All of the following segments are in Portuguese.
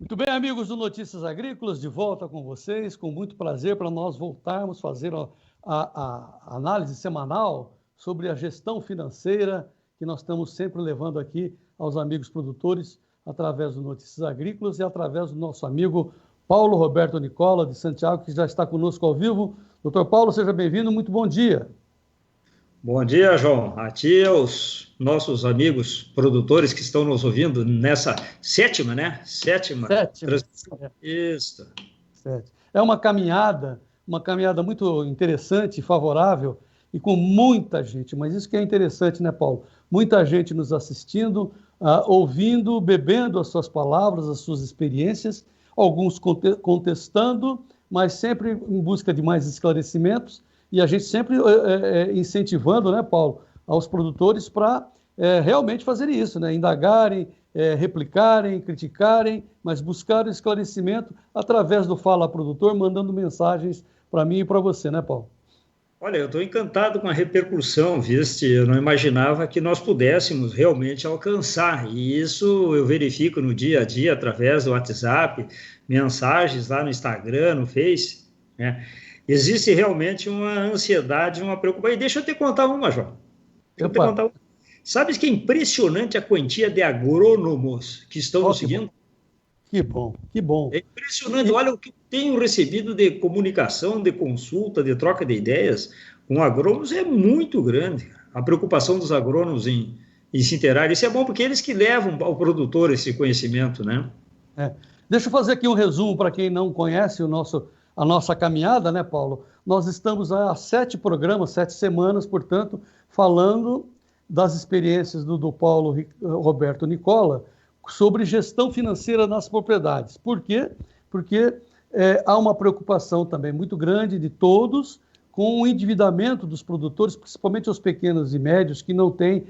Muito bem, amigos do Notícias Agrícolas, de volta com vocês, com muito prazer para nós voltarmos a fazer a análise semanal sobre a gestão financeira que nós estamos sempre levando aqui aos amigos produtores através do Notícias Agrícolas e através do nosso amigo Paulo Roberto Nicola, de Santiago, que já está conosco ao vivo. Doutor Paulo, seja bem-vindo, muito bom dia. Bom dia, João. A ti e aos nossos amigos produtores que estão nos ouvindo nessa sétima transmissão. Isso. É uma caminhada muito interessante, favorável e com muita gente, mas isso que é interessante, né, Paulo? Muita gente nos assistindo, ouvindo, bebendo as suas palavras, as suas experiências, alguns contestando, mas sempre em busca de mais esclarecimentos. E a gente sempre incentivando, né, Paulo, aos produtores para realmente fazer isso, né? Indagarem, replicarem, criticarem, mas buscarem esclarecimento através do Fala Produtor, mandando mensagens para mim e para você, né, Paulo? Olha, eu estou encantado com a repercussão, viste? Eu não imaginava que nós pudéssemos realmente alcançar, e isso eu verifico no dia a dia, através do WhatsApp, mensagens lá no Instagram, no Face, né? Existe realmente uma ansiedade, uma preocupação. E deixa eu te contar uma, João. Sabes que é impressionante a quantia de agrônomos que estão nos seguindo? Que bom, que bom. É impressionante. Olha o que eu tenho recebido de comunicação, de consulta, de troca de ideias com agrônomos é muito grande. A preocupação dos agrônomos em se interar. Isso é bom porque eles que levam ao produtor esse conhecimento, né? Deixa eu fazer aqui um resumo para quem não conhece a nossa caminhada, né, Paulo? Nós estamos há 7 programas, 7 semanas, portanto, falando das experiências do Paulo Roberto Nicola sobre gestão financeira nas propriedades. Por quê? Porque há uma preocupação também muito grande de todos com o endividamento dos produtores, principalmente os pequenos e médios, que não têm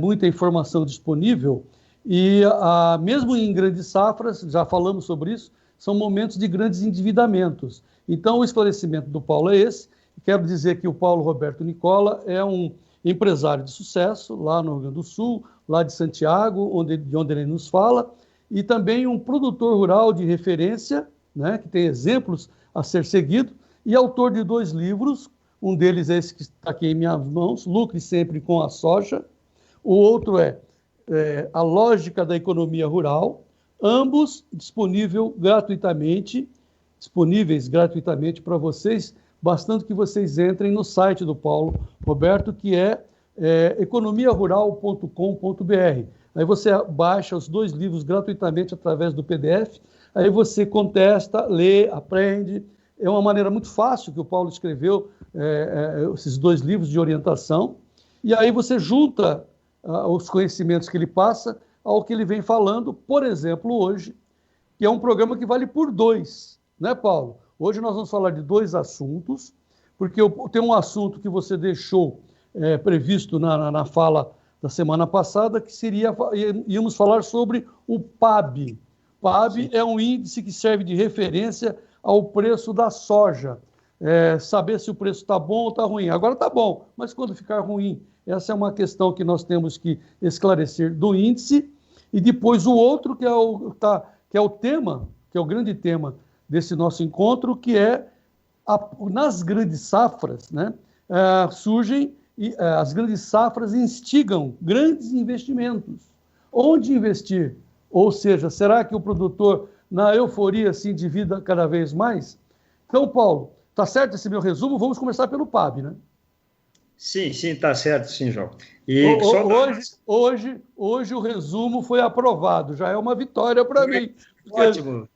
muita informação disponível. E mesmo em grandes safras, já falamos sobre isso, são momentos de grandes endividamentos. Então, o esclarecimento do Paulo é esse. Quero dizer que o Paulo Roberto Nicola é um empresário de sucesso lá no Rio Grande do Sul, lá de Santiago, de onde ele nos fala, e também um produtor rural de referência, né, que tem exemplos a ser seguido, e autor de 2 livros, um deles é esse que está aqui em minhas mãos, Lucre Sempre com a Soja, o outro é A Lógica da Economia Rural, ambos disponíveis gratuitamente para vocês, bastando que vocês entrem no site do Paulo Roberto, que é economiarural.com.br. Aí você baixa os 2 livros gratuitamente através do PDF, aí você contesta, lê, aprende. É uma maneira muito fácil que o Paulo escreveu esses 2 livros de orientação, e aí você junta os conhecimentos que ele passa ao que ele vem falando, por exemplo, hoje, que é um programa que vale por 2, né, Paulo? Hoje nós vamos falar de 2 assuntos, porque tem um assunto que você deixou previsto na fala da semana passada, que íamos falar sobre o PAB. PAB é um índice que serve de referência ao preço da soja. Saber se o preço está bom ou está ruim. Agora está bom, mas quando ficar ruim? Essa é uma questão que nós temos que esclarecer do índice. E depois o outro, que é o tema, que é o grande tema desse nosso encontro, que é nas grandes safras, né, surgem, as grandes safras instigam grandes investimentos. Onde investir? Ou seja, será que o produtor, na euforia, se endivida cada vez mais? Então, Paulo, está certo esse meu resumo? Vamos começar pelo PAB, né? Sim, está certo, sim, João. Hoje o resumo foi aprovado, já é uma vitória para mim. Ótimo.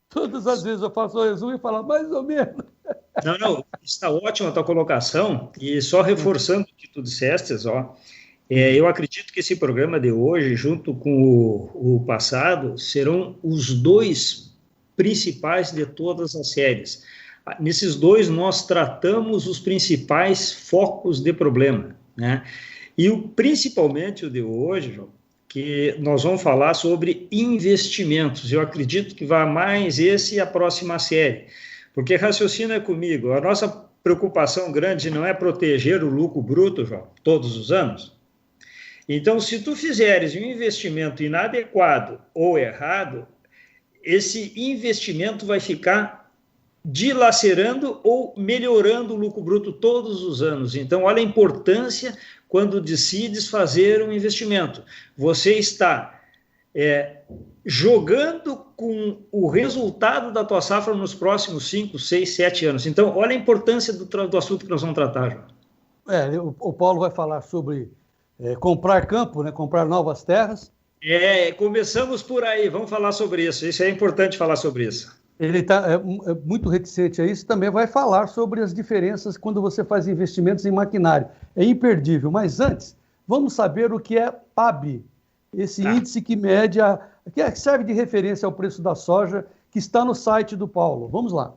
Todas as vezes eu faço o resumo e falo mais ou menos. Não, está ótima a tua colocação, e só reforçando o que tu disseste, eu acredito que esse programa de hoje, junto com o passado, serão os 2 principais de todas as séries. Nesses 2, nós tratamos os principais focos de problema, né? E principalmente o de hoje, João, que nós vamos falar sobre investimentos. Eu acredito que vai mais esse e a próxima série, porque raciocina comigo, a nossa preocupação grande não é proteger o lucro bruto, João, todos os anos. Então, se tu fizeres um investimento inadequado ou errado, esse investimento vai ficar dilacerando ou melhorando o lucro bruto todos os anos. Então, olha a importância quando decides fazer um investimento. Você está jogando com o resultado da tua safra nos próximos 5, 6, 7 anos. Então, olha a importância do assunto que nós vamos tratar, João. O Paulo vai falar sobre comprar campo, né? Comprar novas terras. Começamos por aí, vamos falar sobre isso. Isso é importante falar sobre isso. Ele está muito reticente a isso, também vai falar sobre as diferenças quando você faz investimentos em maquinário. É imperdível, mas antes, vamos saber o que é PAB, esse índice que mede, que serve de referência ao preço da soja, que está no site do Paulo. Vamos lá.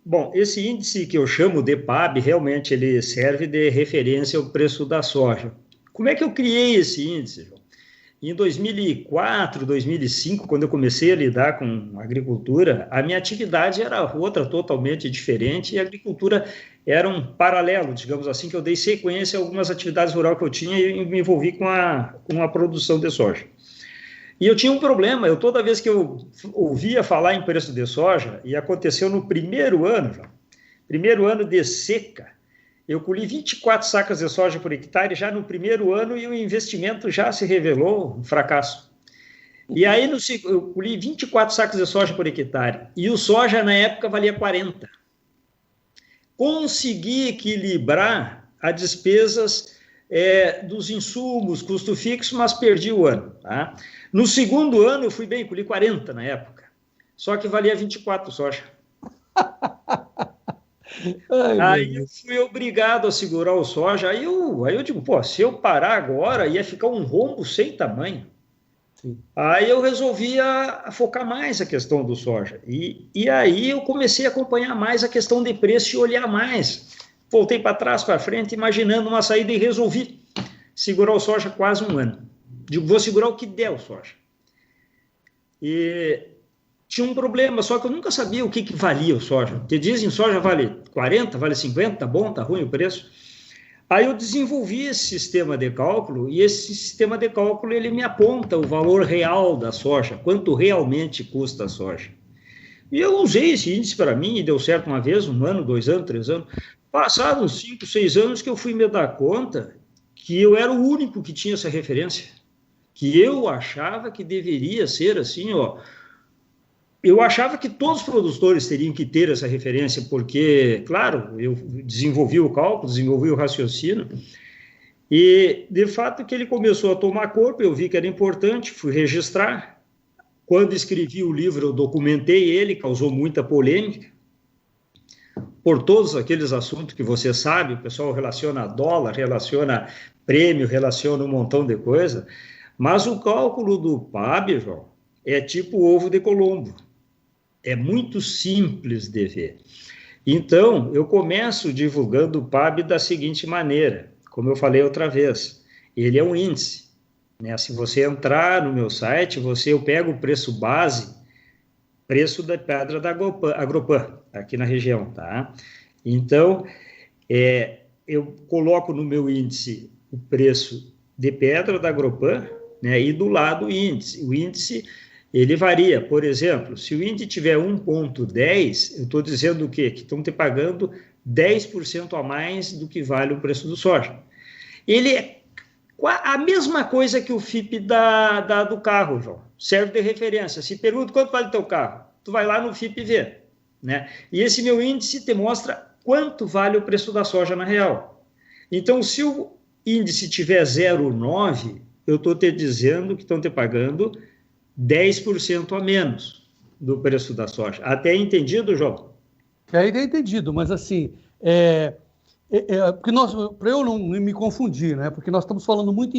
Bom, esse índice que eu chamo de PAB, realmente ele serve de referência ao preço da soja. Como é que eu criei esse índice, João? Em 2004, 2005, quando eu comecei a lidar com agricultura, a minha atividade era outra, totalmente diferente, e a agricultura era um paralelo, digamos assim, que eu dei sequência a algumas atividades rurais que eu tinha e me envolvi com a produção de soja. E eu tinha um problema, toda vez que eu ouvia falar em preço de soja, e aconteceu no primeiro ano de seca, eu colhi 24 sacas de soja por hectare já no primeiro ano e o investimento já se revelou um fracasso. E aí eu colhi 24 sacas de soja por hectare e o soja na época valia 40. Consegui equilibrar as despesas dos insumos, custo fixo, mas perdi o ano. Tá? No segundo ano eu fui bem, colhi 40 na época, só que valia 24 soja. Aí eu fui obrigado a segurar o soja, aí eu digo, se eu parar agora, ia ficar um rombo sem tamanho. Sim. Aí eu resolvi focar mais a questão do soja, e aí eu comecei a acompanhar mais a questão de preço e olhar mais. Voltei para trás, para frente, imaginando uma saída e resolvi segurar o soja quase um ano. Digo, vou segurar o que der o soja. E tinha um problema, só que eu nunca sabia o que valia o soja. Te dizem soja vale 40, vale 50, tá bom, tá ruim o preço. Aí eu desenvolvi esse sistema de cálculo, e esse sistema de cálculo ele me aponta o valor real da soja, quanto realmente custa a soja. E eu usei esse índice para mim e deu certo uma vez, 1 ano, 2 anos, 3 anos. Passados 5, 6 anos que eu fui me dar conta que eu era o único que tinha essa referência, que eu achava que deveria ser assim, eu achava que todos os produtores teriam que ter essa referência, porque, claro, eu desenvolvi o cálculo, desenvolvi o raciocínio, e, de fato, que ele começou a tomar corpo, eu vi que era importante, fui registrar. Quando escrevi o livro, eu documentei ele, causou muita polêmica, por todos aqueles assuntos que você sabe, o pessoal relaciona dólar, relaciona prêmio, relaciona um montão de coisa, mas o cálculo do PAB, João, é tipo ovo de Colombo. É muito simples de ver. Então, eu começo divulgando o PAB da seguinte maneira, como eu falei outra vez, ele é um índice, né? Se você entrar no meu site, eu pego o preço base, preço da pedra da Agropan, aqui na região, tá? Então, eu coloco no meu índice o preço de pedra da Agropan, né? E do lado o índice. O índice ele varia, por exemplo, se o índice tiver 1,10, eu estou dizendo o quê? Que estão te pagando 10% a mais do que vale o preço do soja. Ele é a mesma coisa que o FIPE do carro, João. Serve de referência. Se pergunta quanto vale o teu carro, tu vai lá no FIPE ver, né? E esse meu índice te mostra quanto vale o preço da soja na real. Então, se o índice tiver 0,9, eu estou te dizendo que estão te pagando 10% a menos do preço da soja. Até entendido, João? É entendido, mas assim, para eu não me confundir, né? Porque nós estamos falando muito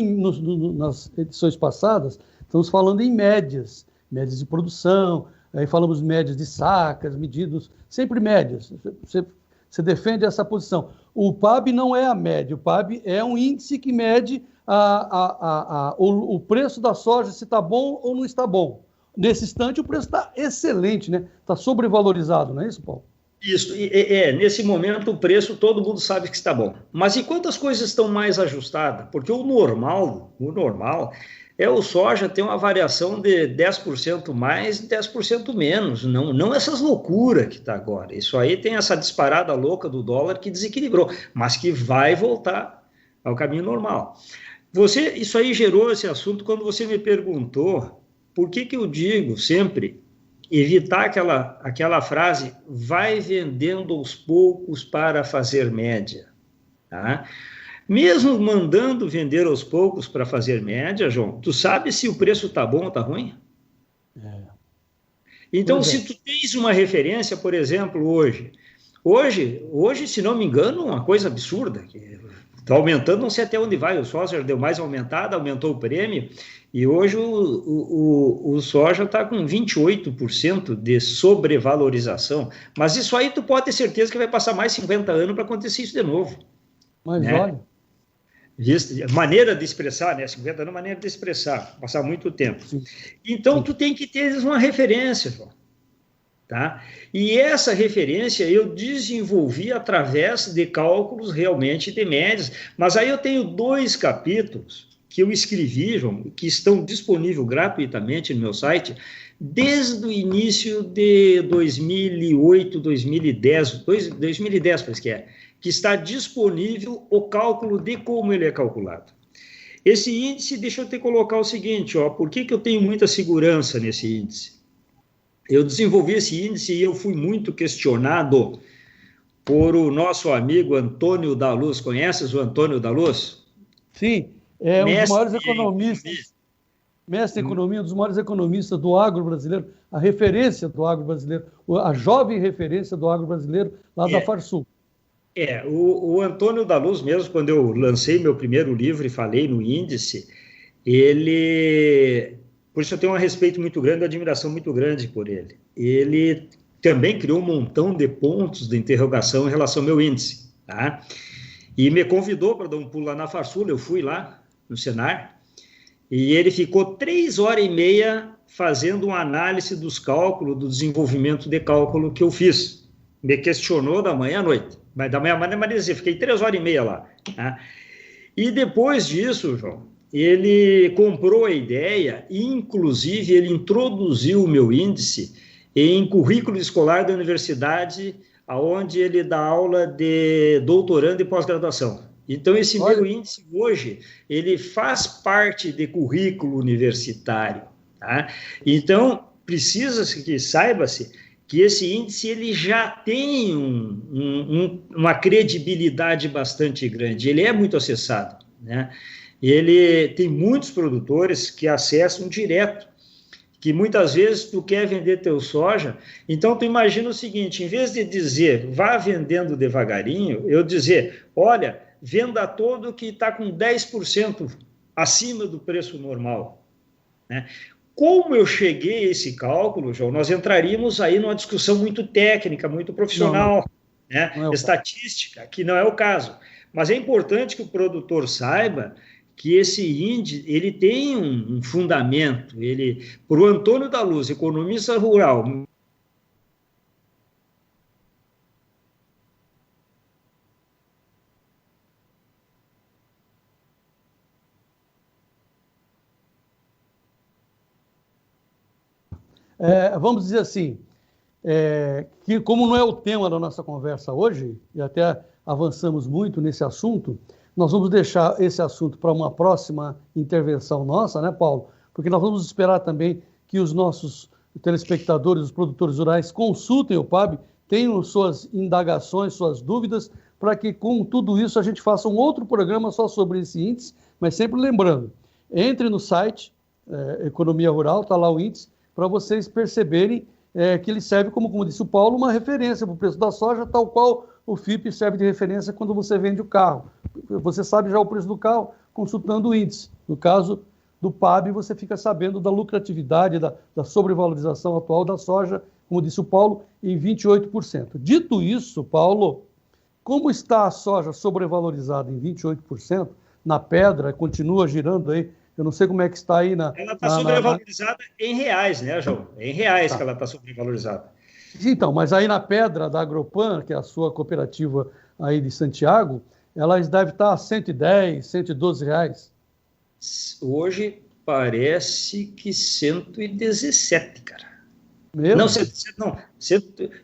nas edições passadas, estamos falando em médias de produção, aí falamos médias de sacas, medidos, sempre médias. Você defende essa posição. O PAB não é a média, o PAB é um índice que mede o preço da soja, se está bom ou não está bom. Nesse instante, o preço está excelente, né? Está sobrevalorizado, não é isso, Paulo? Isso, nesse momento o preço todo mundo sabe que está bom. Mas enquanto as coisas estão mais ajustadas, porque o normal o soja tem uma variação de 10% mais, 10% menos, não essas loucuras que está agora. Isso aí tem essa disparada louca do dólar que desequilibrou, mas que vai voltar ao caminho normal. Isso aí gerou esse assunto quando você me perguntou por que eu digo sempre evitar aquela frase, vai vendendo aos poucos para fazer média, tá? Mesmo mandando vender aos poucos para fazer média, João, tu sabe se o preço está bom ou está ruim? Então, se tu tens uma referência, por exemplo, hoje, se não me engano, uma coisa absurda, que está aumentando, não sei até onde vai, o soja deu mais aumentada, aumentou o prêmio, e hoje o soja está com 28% de sobrevalorização, mas isso aí tu pode ter certeza que vai passar mais 50 anos para acontecer isso de novo. Mas né? Olha... Maneira de expressar, né? 50 anos, maneira de expressar, passar muito tempo. Sim. Então, tu tem que ter uma referência, João, tá? E essa referência eu desenvolvi através de cálculos realmente de médias, mas aí eu tenho 2 capítulos que eu escrevi, João, que estão disponíveis gratuitamente no meu site, desde o início de 2008, 2010, parece que está disponível o cálculo de como ele é calculado. Esse índice, deixa eu te colocar o seguinte, por que eu tenho muita segurança nesse índice? Eu desenvolvi esse índice e eu fui muito questionado por o nosso amigo Antônio da Luz. Conheces o Antônio da Luz? Sim, é um dos maiores economistas. Mestre em economia, um dos maiores economistas do agro brasileiro, a referência do agro brasileiro, a jovem referência do agro brasileiro lá da Farsul. O Antônio da Luz mesmo, quando eu lancei meu primeiro livro e falei no índice, por isso eu tenho um respeito muito grande, uma admiração muito grande por ele. Ele também criou um montão de pontos de interrogação em relação ao meu índice, tá? E me convidou para dar um pulo lá na Farsul, eu fui lá no Senar, e ele ficou 3h30 fazendo uma análise dos cálculos, do desenvolvimento de cálculo que eu fiz. Me questionou da manhã à noite. Mas da manhã à noite, fiquei 3h30 lá. Tá? E depois disso, João, ele comprou a ideia e, inclusive, ele introduziu o meu índice em currículo escolar da universidade, onde ele dá aula de doutorando e pós-graduação. Então, esse meu índice hoje, ele faz parte de currículo universitário. Tá? Então, precisa-se que saiba-se que esse índice ele já tem uma credibilidade bastante grande, ele é muito acessado, né? Ele tem muitos produtores que acessam direto, que muitas vezes tu quer vender teu soja, então tu imagina o seguinte, em vez de dizer, vá vendendo devagarinho, eu dizer, olha, venda todo que está com 10% acima do preço normal, né? Como eu cheguei a esse cálculo, João, nós entraríamos aí numa discussão muito técnica, muito profissional, né? Estatística, que não é o caso. Mas é importante que o produtor saiba que esse índice ele tem um fundamento. Para o Antônio da Luz, economista rural, vamos dizer assim, que como não é o tema da nossa conversa hoje, e até avançamos muito nesse assunto, nós vamos deixar esse assunto para uma próxima intervenção nossa, né, Paulo? Porque nós vamos esperar também que os nossos telespectadores, os produtores rurais, consultem o PAB, tenham suas indagações, suas dúvidas, para que com tudo isso a gente faça um outro programa só sobre esse índice, mas sempre lembrando, entre no site Economia Rural, está lá o índice, para vocês perceberem que ele serve, como disse o Paulo, uma referência para o preço da soja, tal qual o FIPE serve de referência quando você vende o carro. Você sabe já o preço do carro consultando o índice. No caso do PAB, você fica sabendo da lucratividade, da sobrevalorização atual da soja, como disse o Paulo, em 28%. Dito isso, Paulo, como está a soja sobrevalorizada em 28%, na pedra, continua girando aí, eu não sei como é que está aí na... Ela está sobrevalorizada em reais, né, João? É em reais que ela está sobrevalorizada. Então, mas aí na pedra da Agropan, que é a sua cooperativa aí de Santiago, elas devem estar a 110, 112 reais. Hoje, parece que 117, cara. Mesmo? Não,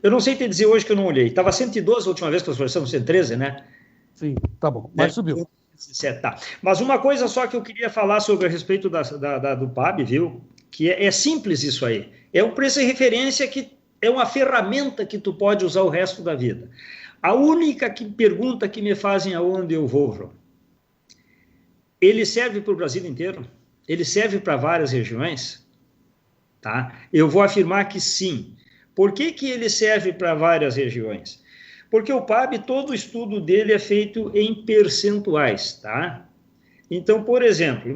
eu não sei te dizer hoje que eu não olhei. Estava 112 a última vez que nós conversamos, 113, né? Sim, tá bom, mas subiu. 117, tá. Mas uma coisa só que eu queria falar sobre a respeito do PAB, viu? Que é simples isso aí. É um preço de referência que é uma ferramenta que tu pode usar o resto da vida. A única pergunta que me fazem aonde eu vou, João, ele serve para o Brasil inteiro? Ele serve para várias regiões? Tá? Eu vou afirmar que sim. Por que ele serve para várias regiões? Porque o PAB, todo o estudo dele é feito em percentuais. Tá? Então, por exemplo,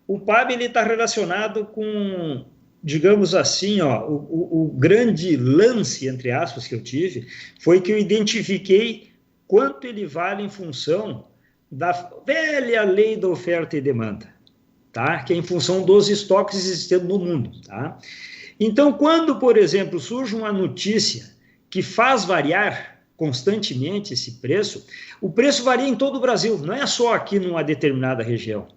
o PAB está relacionado com, digamos assim, ó, o grande lance, entre aspas, que eu tive, foi que eu identifiquei quanto ele vale em função da velha lei da oferta e demanda, tá? Que é em função dos estoques existentes no mundo. Tá? Então, quando, por exemplo, surge uma notícia que faz variar constantemente esse preço, o preço varia em todo o Brasil, não é só aqui numa determinada região.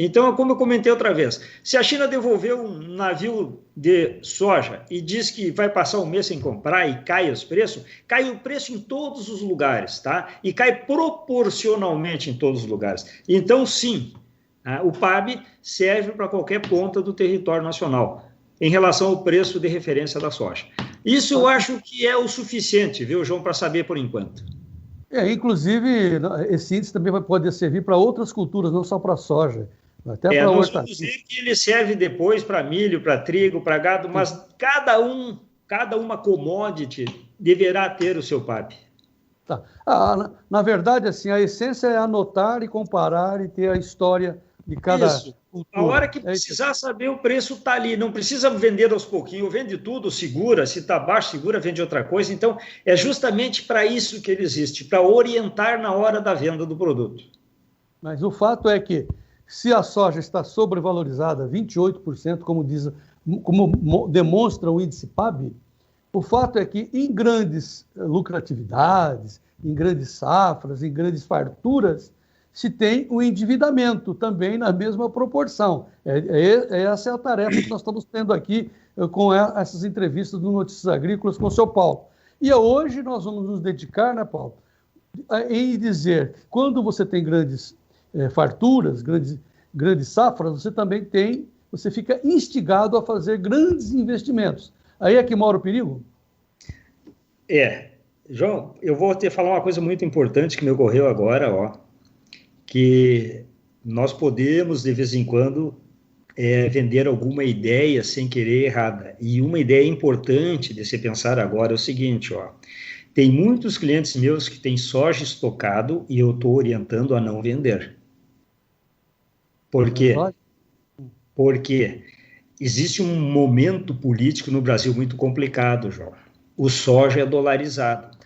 Então, como eu comentei outra vez, se a China devolveu um navio de soja e diz que vai passar um mês sem comprar e cai os preços, cai o preço em todos os lugares, tá? E cai proporcionalmente em todos os lugares. Então, sim, o PAB serve para qualquer ponta do território nacional, em relação ao preço de referência da soja. Isso eu acho que é o suficiente, viu, João, para saber por enquanto. Inclusive, esse índice também vai poder servir para outras culturas, não só para a soja. Até para nós vamos dizer que ele serve depois para milho, para trigo, para gado, mas cada uma commodity deverá ter o seu PAB. Tá. Na verdade, assim, a essência é anotar e comparar e ter a história de cada cultura. A hora que precisar saber, o preço está ali. Não precisa vender aos pouquinhos. Vende tudo, segura. Se está baixo, segura, vende outra coisa. Então, é justamente para isso que ele existe, para orientar na hora da venda do produto. Mas o fato é que, se a soja está sobrevalorizada 28%, como demonstra o índice PAB, o fato é que em grandes lucratividades, em grandes safras, em grandes farturas, se tem o endividamento também na mesma proporção. Essa é a tarefa que nós estamos tendo aqui com essas entrevistas do Notícias Agrícolas com o seu Paulo. E hoje nós vamos nos dedicar, né, Paulo, em dizer que quando você tem grandes farturas, grandes safras, você fica instigado a fazer grandes investimentos. Aí é que mora o perigo? João, eu vou te falar uma coisa muito importante que me ocorreu agora, que nós podemos, de vez em quando, vender alguma ideia sem querer errada. E uma ideia importante de se pensar agora é o seguinte, tem muitos clientes meus que têm soja estocado e eu estou orientando a não vender. Por quê? Porque existe um momento político no Brasil muito complicado, João. O soja é dolarizado.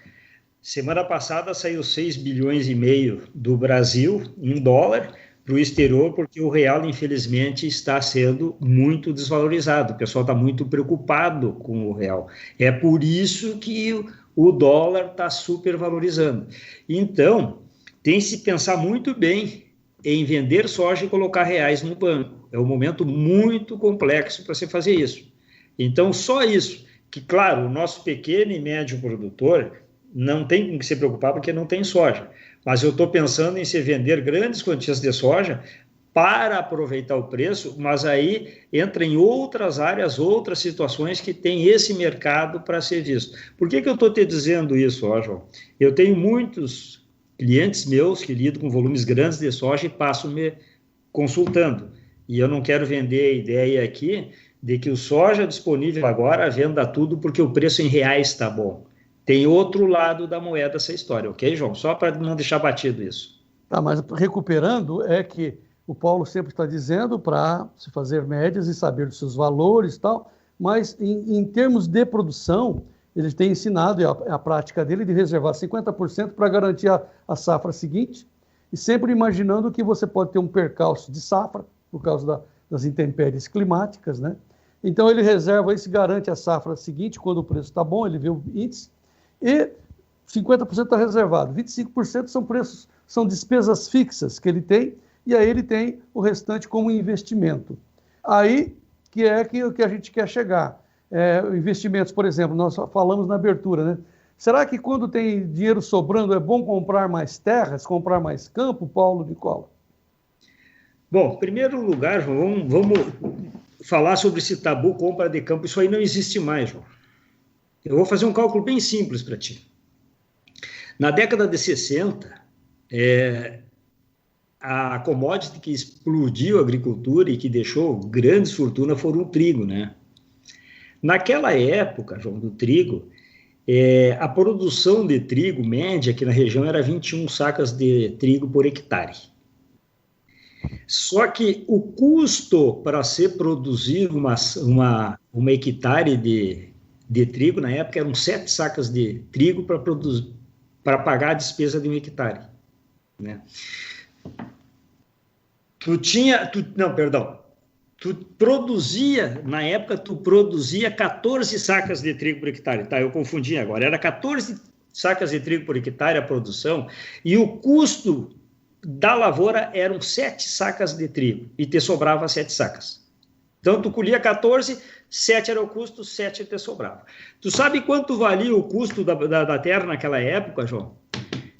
Semana passada saiu 6 bilhões e meio do Brasil em dólar para o exterior, porque o real, infelizmente, está sendo muito desvalorizado. O pessoal está muito preocupado com o real. É por isso que o dólar está supervalorizando. Então, tem que se pensar muito bem em vender soja e colocar reais no banco. É um momento muito complexo para se fazer isso. Então, só isso, que, claro, o nosso pequeno e médio produtor não tem com que se preocupar porque não tem soja. Mas eu estou pensando em se vender grandes quantias de soja para aproveitar o preço, mas aí entra em outras áreas, outras situações que tem esse mercado para ser visto. Por que eu estou te dizendo isso, João? Eu tenho muitos clientes meus que lidam com volumes grandes de soja e passam me consultando. E eu não quero vender a ideia aqui de que o soja disponível agora venda tudo porque o preço em reais está bom. Tem outro lado da moeda essa história, ok, João? Só para não deixar batido isso. Mas recuperando, é que o Paulo sempre está dizendo para se fazer médias e saber dos seus valores e tal, mas em termos de produção, ele tem ensinado, e a prática dele, de reservar 50% para garantir a safra seguinte, e sempre imaginando que você pode ter um percalço de safra, por causa das intempéries climáticas, né? Então ele reserva isso, garante a safra seguinte, quando o preço está bom, ele vê o índice, e 50% está reservado, 25% são despesas fixas que ele tem, e aí ele tem o restante como investimento. Aí que é que a gente quer chegar. Investimentos, por exemplo, nós falamos na abertura, né? Será que quando tem dinheiro sobrando é bom comprar mais terras, comprar mais campo, Paulo Nicola? Bom, em primeiro lugar, João, vamos falar sobre esse tabu compra de campo. Isso aí não existe mais, João. Eu vou fazer um cálculo bem simples para ti. Na década de 60, a commodity que explodiu a agricultura e que deixou grandes fortunas foram o trigo, né? Naquela época, João, do trigo, a produção de trigo média aqui na região era 21 sacas de trigo por hectare. Só que o custo para ser produzido uma hectare de trigo, na época, eram 7 sacas de trigo para pagar a despesa de um hectare, né? Na época, tu produzia 14 sacas de trigo por hectare, tá? Eu confundi agora, era 14 sacas de trigo por hectare a produção, e o custo da lavoura eram 7 sacas de trigo, e te sobrava 7 sacas. Então, tu colhia 14, 7 era o custo, 7 te sobrava. Tu sabe quanto valia o custo da terra naquela época, João?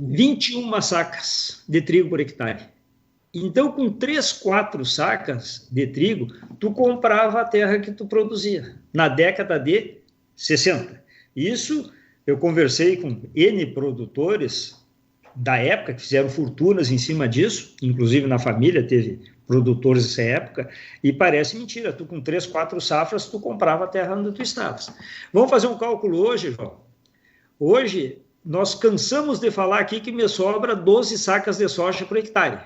21 sacas de trigo por hectare. Então, com 3, 4 sacas de trigo, tu comprava a terra que tu produzia, na década de 60. Isso, eu conversei com N produtores da época, que fizeram fortunas em cima disso, inclusive na família teve produtores dessa época, e parece mentira, tu com 3, 4 safras, tu comprava a terra onde tu estavas. Vamos fazer um cálculo hoje, João? Hoje, nós cansamos de falar aqui que me sobra 12 sacas de soja por hectare,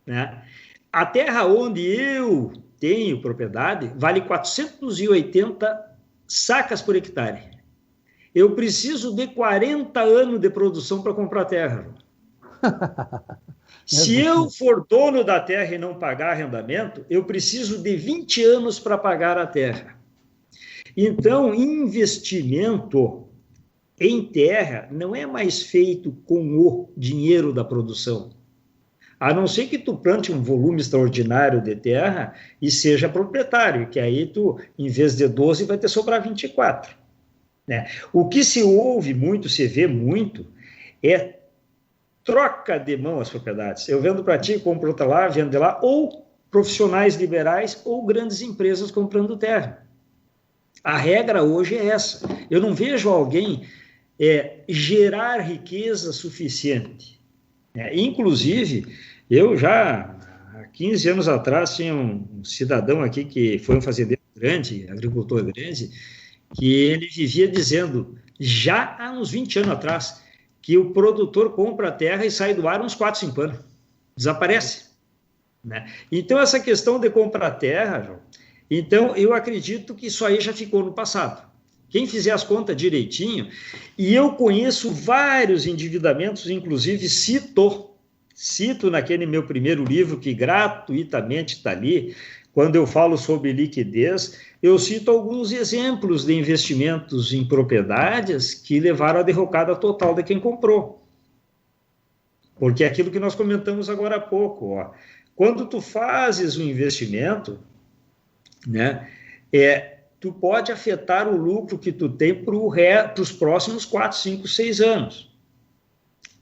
né? A terra onde eu tenho propriedade vale 480 sacas por hectare. Eu preciso de 40 anos de produção para comprar terra. Se eu for dono da terra e não pagar arrendamento, eu preciso de 20 anos para pagar a terra. Então, investimento em terra não é mais feito com o dinheiro da produção. A não ser que tu plante um volume extraordinário de terra e seja proprietário, que aí tu, em vez de 12, vai ter sobrar 24. Né? O que se ouve muito, se vê muito, é troca de mão as propriedades. Eu vendo para ti, compro outra lá, vendo de lá, ou profissionais liberais ou grandes empresas comprando terra. A regra hoje é essa. Eu não vejo alguém gerar riqueza suficiente. Inclusive, eu já, há 15 anos atrás, tinha um cidadão aqui que foi um fazendeiro grande, agricultor grande, que ele vivia dizendo, já há uns 20 anos atrás, que o produtor compra a terra e sai do ar uns 4, 5 anos. Desaparece. Né? Então, essa questão de comprar terra, João, então, eu acredito que isso aí já ficou no passado. Quem fizer as contas direitinho, e eu conheço vários endividamentos, inclusive cito naquele meu primeiro livro, que gratuitamente está ali, quando eu falo sobre liquidez, eu cito alguns exemplos de investimentos em propriedades que levaram à derrocada total de quem comprou. Porque é aquilo que nós comentamos agora há pouco, ó. Quando tu fazes um investimento, né, tu pode afetar o lucro que tu tem para os próximos 4, 5, 6 anos.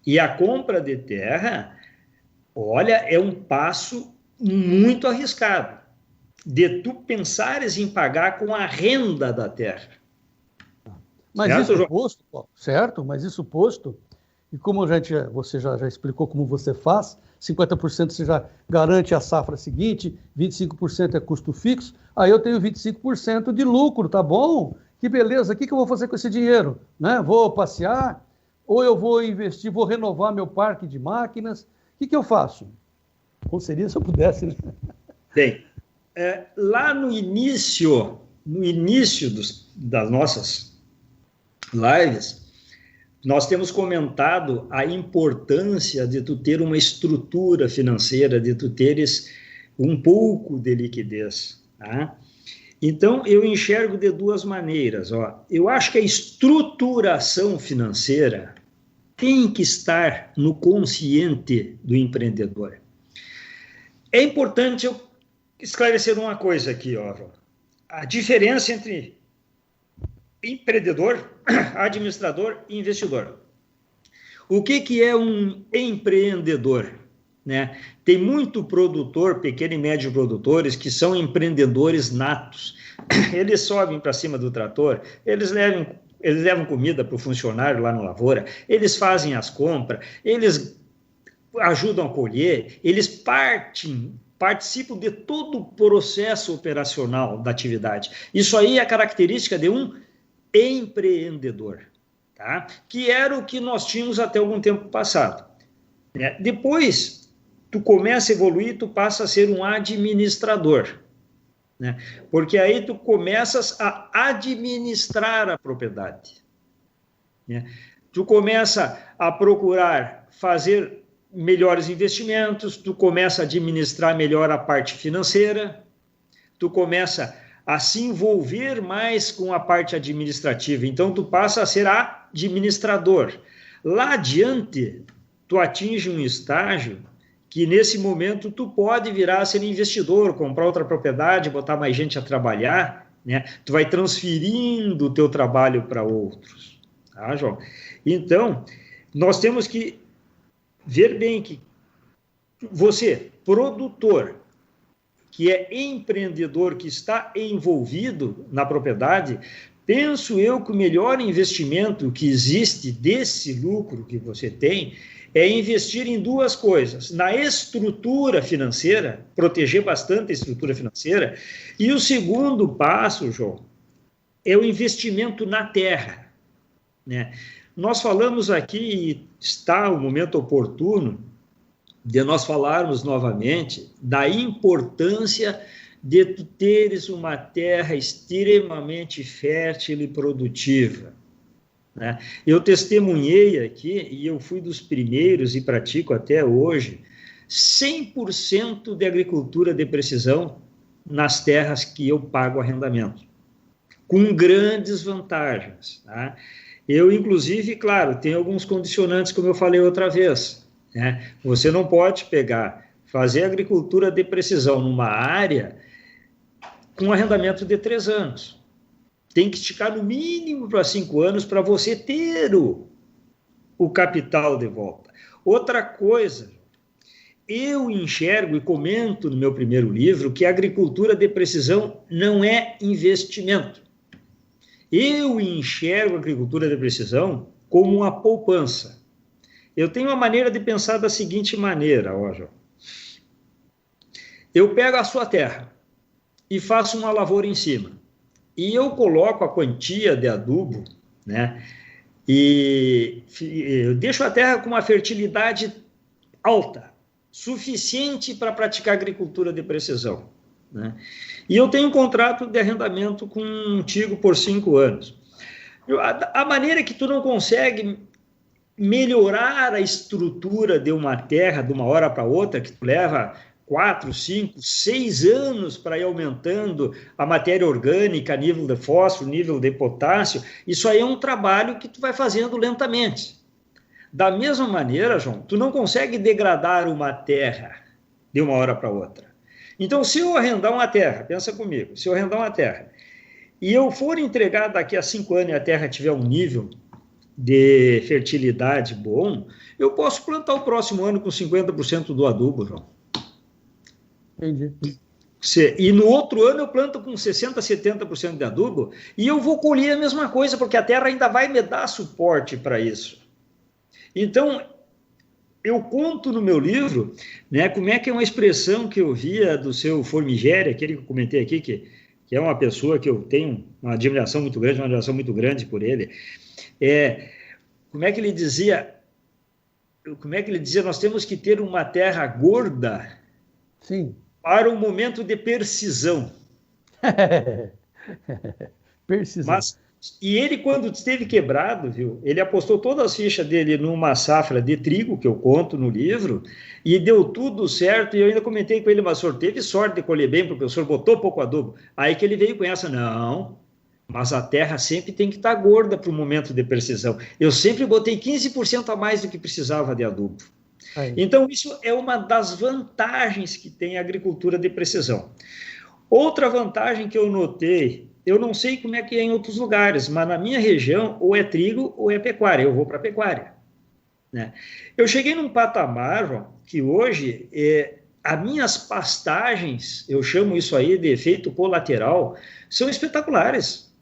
E a compra de terra, olha, é um passo muito arriscado, de tu pensares em pagar com a renda da terra. Mas certo, isso posto, certo, mas isso posto, e como você já explicou como você faz, 50% você já garante a safra seguinte, 25% é custo fixo, aí eu tenho 25% de lucro, tá bom? Que beleza, o que eu vou fazer com esse dinheiro? Né? Vou passear? Ou eu vou investir, vou renovar meu parque de máquinas? O que eu faço? Como seria se eu pudesse, né? Bem, lá no início das nossas lives, nós temos comentado a importância de tu ter uma estrutura financeira, de tu teres um pouco de liquidez. Tá? Então, eu enxergo de duas maneiras. Ó. Eu acho que a estruturação financeira tem que estar no consciente do empreendedor. É importante eu esclarecer uma coisa aqui, ó. A diferença entre empreendedor, administrador e investidor. O que é um empreendedor? Né? Tem muito produtor, pequeno e médio produtores, que são empreendedores natos. Eles sobem para cima do trator, eles levam comida para o funcionário lá na lavoura, eles fazem as compras, eles ajudam a colher, eles participam de todo o processo operacional da atividade. Isso aí é a característica de um empreendedor, tá? Que era o que nós tínhamos até algum tempo passado. Né? Depois, tu começa a evoluir, tu passa a ser um administrador. Né? Porque aí tu começas a administrar a propriedade. Né? Tu começa a procurar fazer melhores investimentos, tu começa a administrar melhor a parte financeira, tu começa a se envolver mais com a parte administrativa, então tu passa a ser administrador. Lá adiante, tu atinge um estágio que nesse momento tu pode virar a ser investidor, comprar outra propriedade, botar mais gente a trabalhar, né? Tu vai transferindo o teu trabalho para outros, tá, João? Então, nós temos que ver bem que você, produtor, que é empreendedor, que está envolvido na propriedade, penso eu que o melhor investimento que existe desse lucro que você tem é investir em duas coisas: na estrutura financeira, proteger bastante a estrutura financeira, e o segundo passo, João, é o investimento na terra, né? Nós falamos aqui, e está o momento oportuno de nós falarmos novamente da importância de tu teres uma terra extremamente fértil e produtiva. Né? Eu testemunhei aqui, e eu fui dos primeiros e pratico até hoje, 100% de agricultura de precisão nas terras que eu pago arrendamento, com grandes vantagens. Tá? Eu, inclusive, claro, tenho alguns condicionantes, como eu falei outra vez. Né? Você não pode fazer agricultura de precisão numa área com arrendamento de 3 anos. Tem que esticar no mínimo para 5 anos para você ter o capital de volta. Outra coisa, eu enxergo e comento no meu primeiro livro que a agricultura de precisão não é investimento. Eu enxergo a agricultura de precisão como uma poupança. Eu tenho uma maneira de pensar da seguinte maneira, ó, João. Eu pego a sua terra e faço uma lavoura em cima. E eu coloco a quantia de adubo, né? E eu deixo a terra com uma fertilidade alta, suficiente para praticar agricultura de precisão. Né? E eu tenho um contrato de arrendamento contigo por 5 anos. A maneira que tu não consegue melhorar a estrutura de uma terra de uma hora para outra, que tu leva 4, 5, 6 anos para ir aumentando a matéria orgânica, nível de fósforo, nível de potássio, isso aí é um trabalho que tu vai fazendo lentamente. Da mesma maneira, João, tu não consegue degradar uma terra de uma hora para outra. Então, se eu arrendar uma terra, pensa comigo, se eu arrendar uma terra e eu for entregar daqui a 5 anos e a terra tiver um nível de fertilidade bom, eu posso plantar o próximo ano com 50% do adubo, João. Entendi. E no outro ano eu planto com 60%, 70% de adubo e eu vou colher a mesma coisa, porque a terra ainda vai me dar suporte para isso. Então, eu conto no meu livro, né, como é que é uma expressão que eu via do seu Formigério, aquele que eu comentei aqui, que é uma pessoa que eu tenho uma admiração muito grande por ele. Como é que ele dizia, nós temos que ter uma terra gorda. Sim. Para um momento de precisão. Precisão. E ele, quando esteve quebrado, viu, ele apostou todas as fichas dele numa safra de trigo, que eu conto no livro, e deu tudo certo, e eu ainda comentei com ele, mas o senhor teve sorte de colher bem, porque o senhor botou pouco adubo. Aí que ele veio com essa, não, mas a terra sempre tem que estar gorda para o momento de precisão. Eu sempre botei 15% a mais do que precisava de adubo. Então, isso é uma das vantagens que tem a agricultura de precisão. Outra vantagem que eu notei, eu não sei como é que é em outros lugares, mas na minha região, ou é trigo ou é pecuária, eu vou para a pecuária. Né? Eu cheguei num patamar, João, que hoje, as minhas pastagens, eu chamo isso aí de efeito colateral, são espetaculares.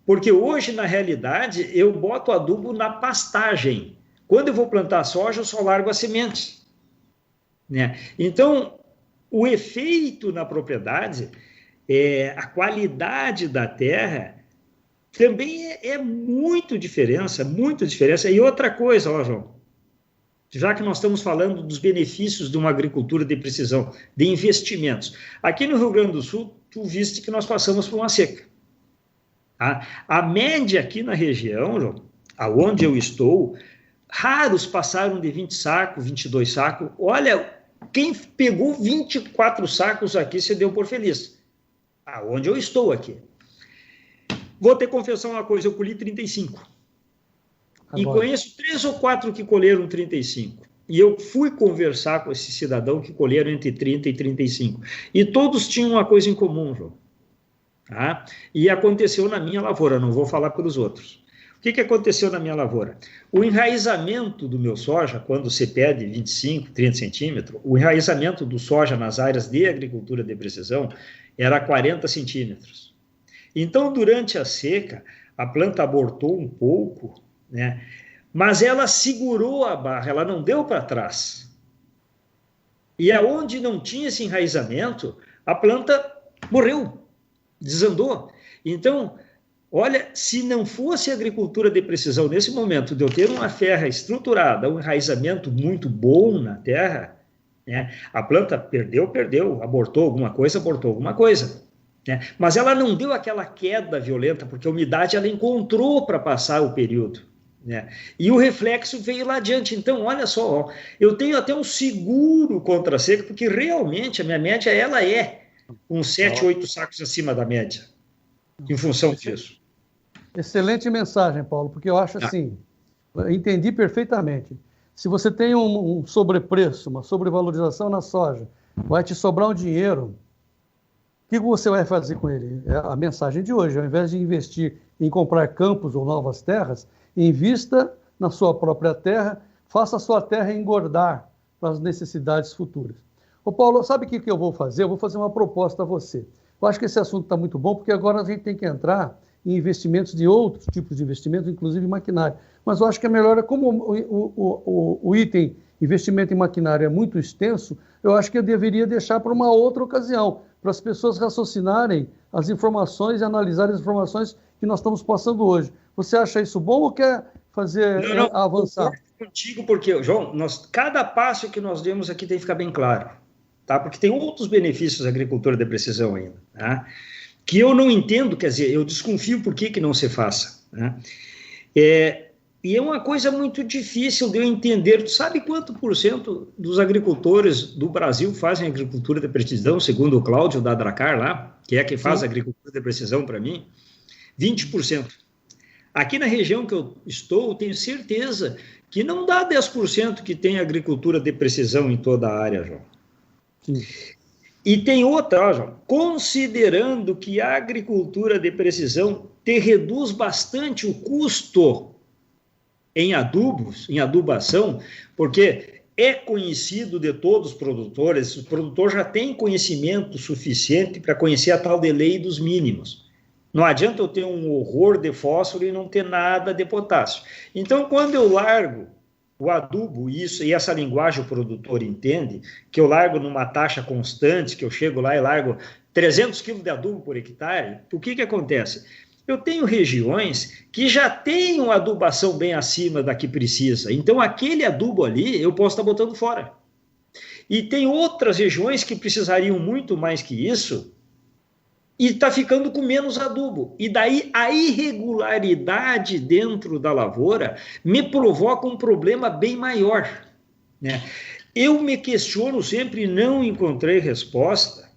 Porque hoje, na realidade, eu boto adubo na pastagem. Quando eu vou plantar soja, eu só largo as sementes. Né? Então, o efeito na propriedade, a qualidade da terra, também é muito diferença. E outra coisa, ó, João, já que nós estamos falando dos benefícios de uma agricultura de precisão, de investimentos. Aqui no Rio Grande do Sul, tu viste que nós passamos por uma seca. A média aqui na região, João, aonde eu estou, raros passaram de 20 sacos, 22 sacos. Olha, quem pegou 24 sacos aqui se deu por feliz. Aonde eu estou aqui. Vou te confessar uma coisa, eu colhi 35. Agora. E conheço 3 ou 4 que colheram 35. E eu fui conversar com esse cidadão que colheram entre 30 e 35. E todos tinham uma coisa em comum, João. Tá? E aconteceu na minha lavoura, não vou falar pelos outros. O que aconteceu na minha lavoura? O enraizamento do meu soja, quando você pede 25, 30 centímetros, o enraizamento do soja nas áreas de agricultura de precisão era 40 centímetros. Então, durante a seca, a planta abortou um pouco, né? Mas ela segurou a barra, ela não deu para trás. E aonde não tinha esse enraizamento, a planta morreu, desandou. Então, olha, se não fosse agricultura de precisão, nesse momento de eu ter uma terra estruturada, um enraizamento muito bom na terra, né, a planta perdeu, abortou alguma coisa. Né, mas ela não deu aquela queda violenta, porque a umidade ela encontrou para passar o período. Né, e o reflexo veio lá adiante. Então, olha só, ó, eu tenho até um seguro contra a seca, porque realmente a minha média ela é uns 7, 8 sacos acima da média, em função disso. Excelente mensagem, Paulo, porque eu acho assim, entendi perfeitamente. Se você tem um sobrepreço, uma sobrevalorização na soja, vai te sobrar um dinheiro, o que você vai fazer com ele? É a mensagem de hoje, ao invés de investir em comprar campos ou novas terras, invista na sua própria terra, faça a sua terra engordar para as necessidades futuras. Ô Paulo, sabe o que eu vou fazer? Eu vou fazer uma proposta a você. Eu acho que esse assunto está muito bom, porque agora a gente tem que entrar em investimentos de outros tipos de investimentos, inclusive maquinário. Mas eu acho que é melhor, como o item investimento em maquinário é muito extenso, eu acho que eu deveria deixar para uma outra ocasião, para as pessoas raciocinarem as informações e analisarem as informações que nós estamos passando hoje. Você acha isso bom ou quer fazer avançar? Eu contigo porque, João, cada passo que nós demos aqui tem que ficar bem claro. Tá? Porque tem outros benefícios da agricultura de precisão ainda, tá? Que eu não entendo, quer dizer, eu desconfio por que não se faça. Né? E é uma coisa muito difícil de eu entender. Tu sabe quanto por cento dos agricultores do Brasil fazem agricultura de precisão, segundo o Cláudio da Dracar lá, que é quem faz agricultura de precisão para mim? 20%. Aqui na região que eu estou, eu tenho certeza que não dá 10% que tem agricultura de precisão em toda a área, João. Sim. E tem outra, João, considerando que a agricultura de precisão te reduz bastante o custo em adubos, em adubação, porque é conhecido de todos os produtores, o produtor já tem conhecimento suficiente para conhecer a tal de lei dos mínimos. Não adianta eu ter um horror de fósforo e não ter nada de potássio. Então, quando eu largo o adubo, e essa linguagem o produtor entende, que eu largo numa taxa constante, que eu chego lá e largo 300 quilos de adubo por hectare, o que acontece? Eu tenho regiões que já têm uma adubação bem acima da que precisa, então aquele adubo ali eu posso estar botando fora. E tem outras regiões que precisariam muito mais que isso, e está ficando com menos adubo. E daí a irregularidade dentro da lavoura me provoca um problema bem maior. Né? Eu me questiono sempre e não encontrei resposta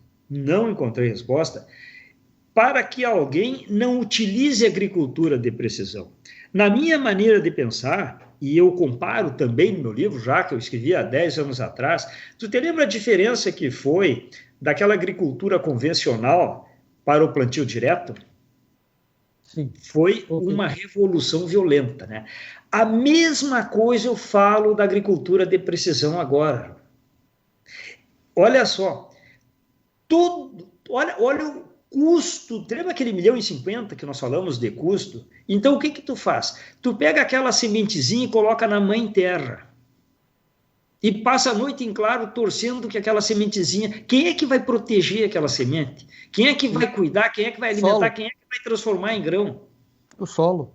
para que alguém não utilize agricultura de precisão. Na minha maneira de pensar, e eu comparo também no meu livro, já que eu escrevi há 10 anos atrás, tu te lembra a diferença que foi daquela agricultura convencional para o plantio direto? Sim. Foi uma revolução violenta, né? A mesma coisa eu falo da agricultura de precisão agora. Olha só, olha o custo, lembra aquele 1,50 milhão que nós falamos de custo? Então, o que tu faz? Tu pega aquela sementezinha e coloca na mãe terra. E passa a noite em claro torcendo que aquela sementezinha... Quem é que vai proteger aquela semente? Quem é que vai cuidar? Quem é que vai alimentar? Solo. Quem é que vai transformar em grão? O solo.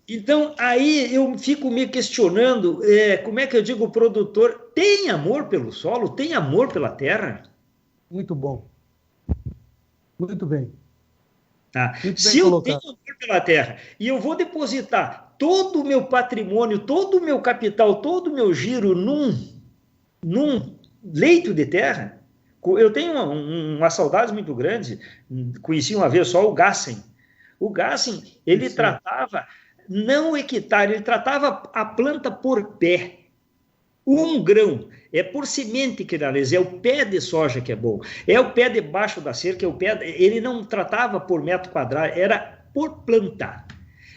Então, aí eu fico me questionando, como é que eu digo, o produtor tem amor pelo solo? Tem amor pela terra? Muito bom. Muito bem. Tá. Se eu tenho amor pela terra e eu vou depositar todo o meu patrimônio, todo o meu capital, todo o meu giro num leito de terra, eu tenho uma saudade muito grande, conheci uma vez só o Gassen. O Gassen, ele tratava, não o hectare, ele tratava a planta por pé. Um grão, é por semente que ele analisa, é o pé de soja que é bom, é o pé debaixo da cerca, ele não tratava por metro quadrado, era por plantar.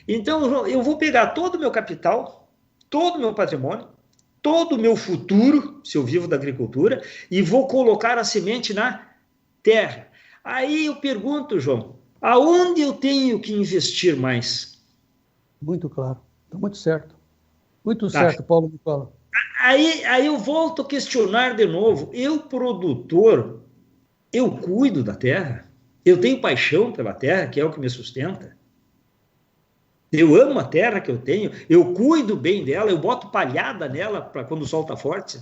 Então, eu vou pegar todo o meu capital, todo o meu patrimônio, todo o meu futuro, se eu vivo da agricultura, e vou colocar a semente na terra. Aí eu pergunto, João, aonde eu tenho que investir mais? Muito claro, está muito certo. Muito certo, Paulo Nicola. Aí eu volto a questionar de novo. Eu, produtor, eu cuido da terra? Eu tenho paixão pela terra, que é o que me sustenta? Eu amo a terra que eu tenho, eu cuido bem dela, eu boto palhada nela para quando o sol está forte,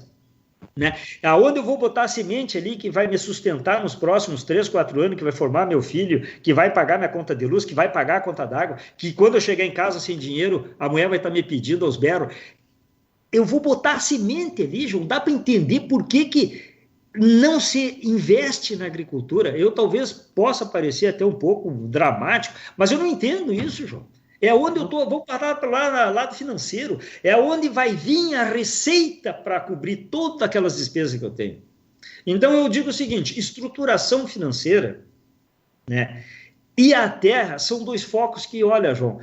né? Aonde eu vou botar a semente ali que vai me sustentar nos próximos 3, 4 anos, que vai formar meu filho, que vai pagar minha conta de luz, que vai pagar a conta d'água, que quando eu chegar em casa sem dinheiro, a mulher vai estar me pedindo aos berros. Eu vou botar a semente ali, João, dá para entender por que não se investe na agricultura. Eu talvez possa parecer até um pouco dramático, mas eu não entendo isso, João. É onde eu estou, vou parar para lá, lado financeiro, é onde vai vir a receita para cobrir todas aquelas despesas que eu tenho. Então, eu digo o seguinte, estruturação financeira, né, e a terra são dois focos que, olha, João,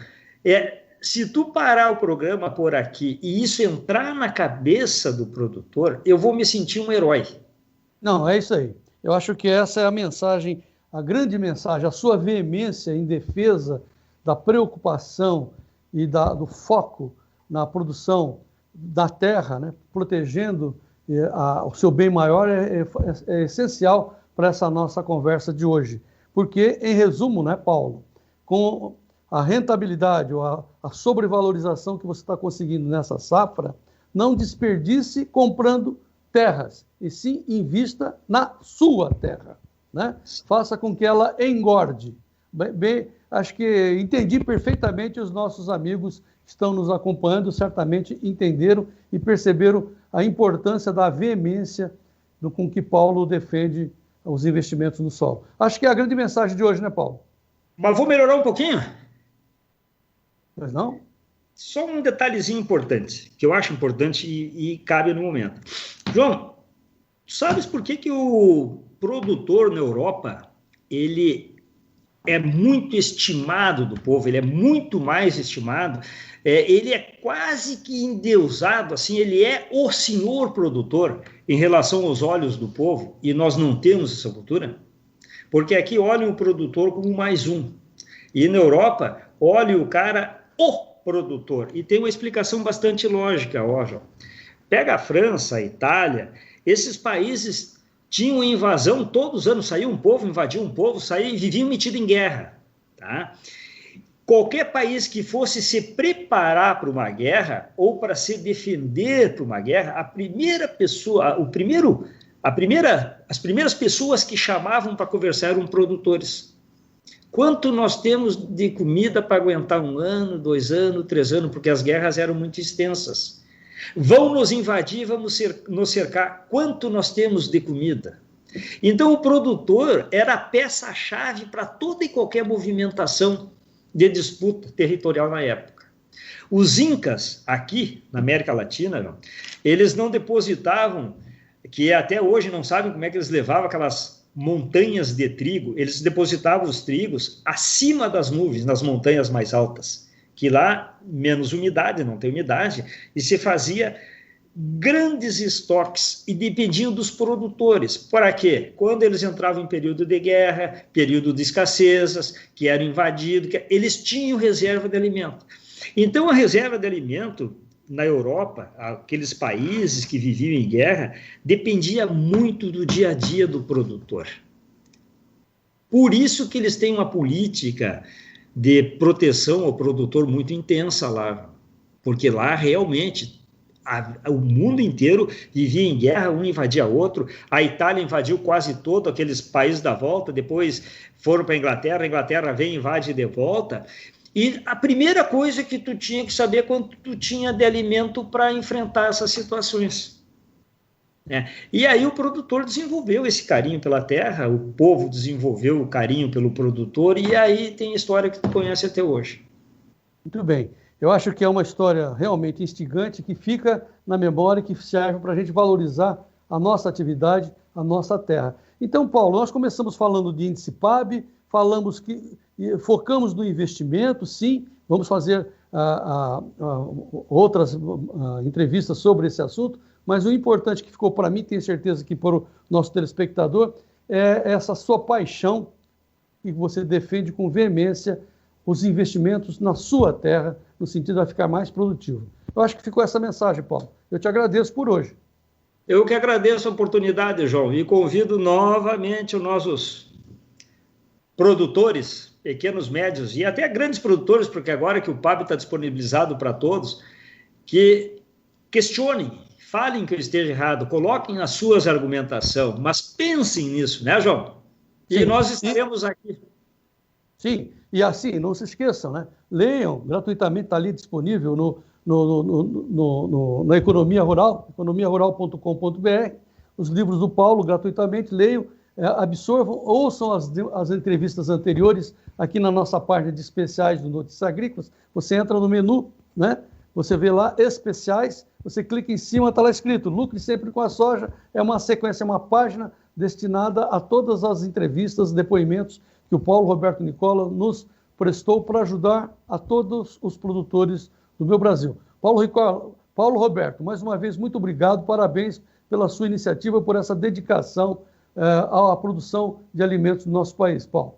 se tu parar o programa por aqui e isso entrar na cabeça do produtor, eu vou me sentir um herói. Não, é isso aí. Eu acho que essa é a mensagem, a grande mensagem, a sua veemência em defesa da preocupação e do foco na produção da terra, né, protegendo o seu bem maior, é essencial para essa nossa conversa de hoje. Porque, em resumo, né, Paulo, com a rentabilidade ou a sobrevalorização que você está conseguindo nessa safra, não desperdice comprando terras, e sim invista na sua terra, né? Faça com que ela engorde. Bem, acho que entendi perfeitamente, os nossos amigos que estão nos acompanhando certamente entenderam e perceberam a importância da veemência com que Paulo defende os investimentos no solo. Acho que é a grande mensagem de hoje, né, Paulo? Mas vou melhorar um pouquinho? Mas não? Só um detalhezinho importante, que eu acho importante e cabe no momento. João, sabes por que o produtor na Europa, ele é muito estimado do povo, ele é muito mais estimado, ele é quase que endeusado, assim, ele é o senhor produtor em relação aos olhos do povo, e nós não temos essa cultura? Porque aqui olham o produtor como mais um, e na Europa olham o cara, o produtor, e tem uma explicação bastante lógica, ó, João. Pega a França, a Itália, esses países tinham invasão todos os anos, saía um povo, invadia um povo, saía e viviam metido em guerra, tá? Qualquer país que fosse se preparar para uma guerra ou para se defender para uma guerra, a primeira pessoa, as primeiras pessoas que chamavam para conversar eram produtores. Quanto nós temos de comida para aguentar 1 ano, 2 anos, 3 anos, porque as guerras eram muito extensas. Vão nos invadir, vamos nos cercar. Quanto nós temos de comida? Então, o produtor era a peça-chave para toda e qualquer movimentação de disputa territorial na época. Os incas, aqui na América Latina, eles não depositavam, que até hoje não sabem como é que eles levavam aquelas montanhas de trigo, eles depositavam os trigos acima das nuvens, nas montanhas mais altas, que lá menos umidade, não tem umidade, e se fazia grandes estoques e dependiam dos produtores. Para quê? Quando eles entravam em período de guerra, período de escassezas, que eram invadidos, eles tinham reserva de alimento. Então, a reserva de alimento na Europa, aqueles países que viviam em guerra, dependia muito do dia a dia do produtor. Por isso que eles têm uma política de proteção ao produtor muito intensa lá, porque lá realmente o mundo inteiro vivia em guerra, um invadia outro. A Itália invadiu quase todo aqueles países da volta, depois foram para a Inglaterra vem e invade de volta. E a primeira coisa que tu tinha que saber é quanto tu tinha de alimento para enfrentar essas situações. E aí o produtor desenvolveu esse carinho pela terra, o povo desenvolveu o carinho pelo produtor, e aí tem a história que tu conhece até hoje. Muito bem. Eu acho que é uma história realmente instigante, que fica na memória e que serve para a gente valorizar a nossa atividade, a nossa terra. Então, Paulo, nós começamos falando de índice PAB, focamos no investimento, sim, vamos fazer outras entrevistas sobre esse assunto, mas o importante que ficou para mim, tenho certeza que para o nosso telespectador, é essa sua paixão que você defende com veemência os investimentos na sua terra, no sentido de ficar mais produtivo. Eu acho que ficou essa mensagem, Paulo. Eu te agradeço por hoje. Eu que agradeço a oportunidade, João, e convido novamente os nossos produtores, pequenos, médios e até grandes produtores, porque agora que o PAB está disponibilizado para todos, que questionem, falem que eu esteja errado, coloquem as suas argumentações, mas pensem nisso, né, João? E sim, nós estaremos aqui. Sim, e assim, não se esqueçam, né? Leiam gratuitamente, está ali disponível na Economia Rural, economiarural.com.br, os livros do Paulo, gratuitamente, leiam, absorvam, ouçam as entrevistas anteriores aqui na nossa página de especiais do Notícias Agrícolas. Você entra no menu, né? Você vê lá especiais, você clica em cima, está lá escrito Lucre Sempre com a Soja, é uma sequência, uma página destinada a todas as entrevistas, depoimentos que o Paulo Roberto Nicola nos prestou para ajudar a todos os produtores do meu Brasil. Paulo Roberto, mais uma vez, muito obrigado, parabéns pela sua iniciativa, por essa dedicação à produção de alimentos do nosso país. Paulo.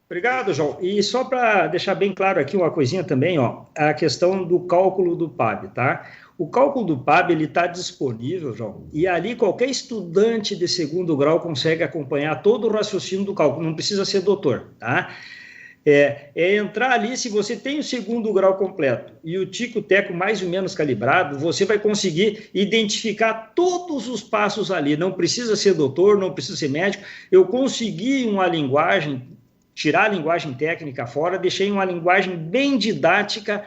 Obrigado, João. E só para deixar bem claro aqui uma coisinha também, a questão do cálculo do PAB, tá? O cálculo do PAB ele está disponível, João, e ali qualquer estudante de segundo grau consegue acompanhar todo o raciocínio do cálculo, não precisa ser doutor, tá? É entrar ali, se você tem o segundo grau completo e o tico-teco mais ou menos calibrado, você vai conseguir identificar todos os passos ali, não precisa ser doutor, não precisa ser médico. Eu consegui uma linguagem, tirar a linguagem técnica fora, deixei uma linguagem bem didática,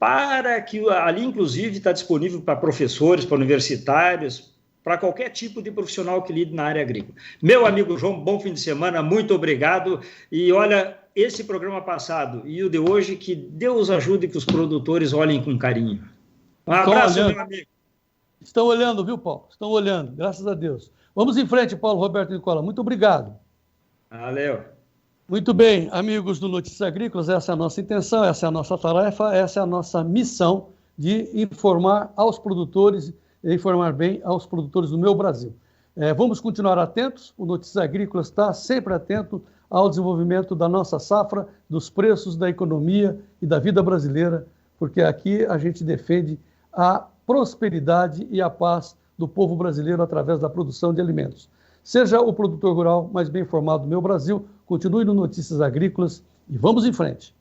para que ali, inclusive, está disponível para professores, para universitários, para qualquer tipo de profissional que lide na área agrícola. Meu amigo João, bom fim de semana, muito obrigado. E olha, esse programa passado e o de hoje, que Deus ajude que os produtores olhem com carinho. Um abraço, meu amigo. Estão olhando, viu, Paulo? Estão olhando, graças a Deus. Vamos em frente, Paulo Roberto Nicola. Muito obrigado. Valeu. Muito bem, amigos do Notícias Agrícolas, essa é a nossa intenção, essa é a nossa tarefa, essa é a nossa missão de informar aos produtores e informar bem aos produtores do meu Brasil. Vamos continuar atentos, o Notícias Agrícolas está sempre atento ao desenvolvimento da nossa safra, dos preços, da economia e da vida brasileira, porque aqui a gente defende a prosperidade e a paz do povo brasileiro através da produção de alimentos. Seja o produtor rural mais bem informado do meu Brasil, continue no Notícias Agrícolas e vamos em frente.